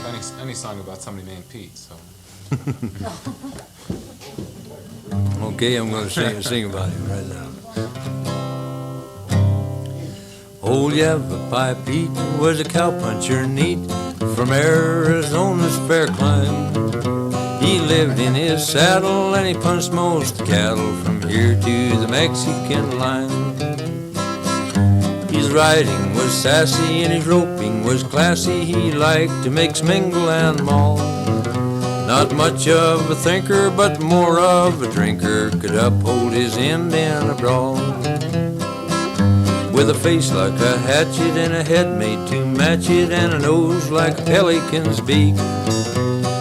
like any song about somebody named Pete, so. Okay, I'm going to sing about him right now. Old Yavapai Pete was a cowpuncher neat from Arizona's fair clime. He lived in his saddle and he punched most cattle from here to the Mexican line. His riding was sassy and his roping was classy. He liked to mix, mingle, and maul. Not much of a thinker, but more of a drinker, could uphold his end in a brawl. With a face like a hatchet and a head made to match it and a nose like a pelican's beak.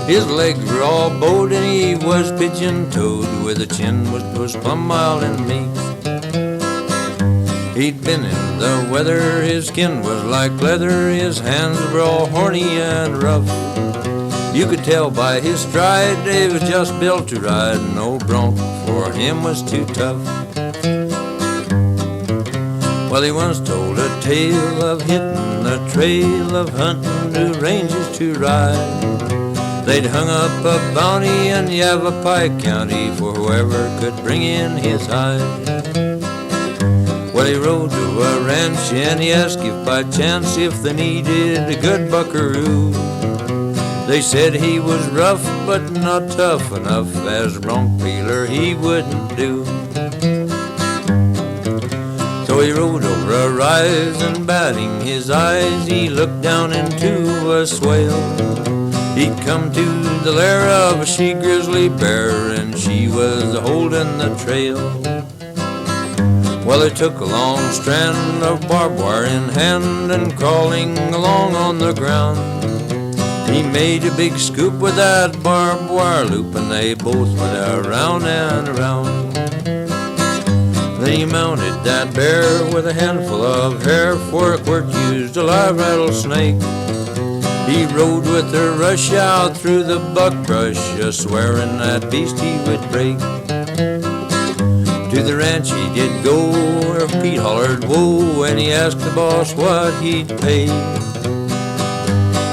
His legs were all bowed and he was pigeon-toed, with a chin which was plumb mild and meek. He'd been in the weather, his skin was like leather, his hands were all horny and rough. You could tell by his stride he was just built to ride, and old bronc for him was too tough. Well, he once told a tale of hitting the trail, of hunting new ranges to ride. They'd hung up a bounty in Yavapai County for whoever could bring in his hide. Well, he rode to a ranch and he asked if by chance if they needed a good buckaroo. They said he was rough but not tough enough, as a bronc peeler he wouldn't do. So he rode over a rise and batting his eyes, he looked down into a swale. He'd come to the lair of a she-grizzly bear, and she was holding the trail. Well, he took a long strand of barbed wire in hand, and crawling along on the ground, he made a big scoop with that barbed wire loop, and they both went around and around. Then he mounted that bear with a handful of hair, for a quirt used a live rattlesnake. He rode with a rush out through the buckbrush, swearing that beast he would break. To the ranch he did go, where Pete hollered whoa, and he asked the boss what he'd pay.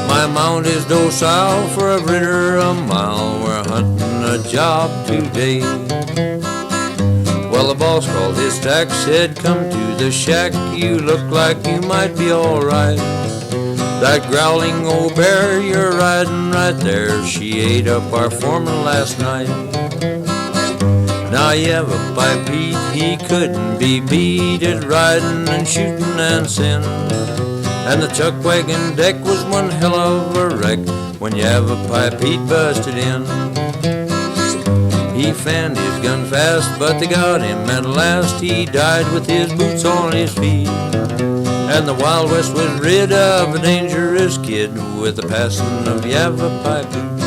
My mount is docile, for I've rid her a mile, we're hunting a job today. Well, the boss called his stack, said come to the shack, you look like you might be alright. That growling old bear you're riding right there, she ate up our foreman last night. Now Yavapai Pete, he couldn't be beat at riding and shooting and sin. And the chuck wagon deck was one hell of a wreck when Yavapai Pete busted in. He fanned his gun fast, but they got him at last. He died with his boots on his feet. And the Wild West was rid of a dangerous kid with the passing of Yavapai Pete.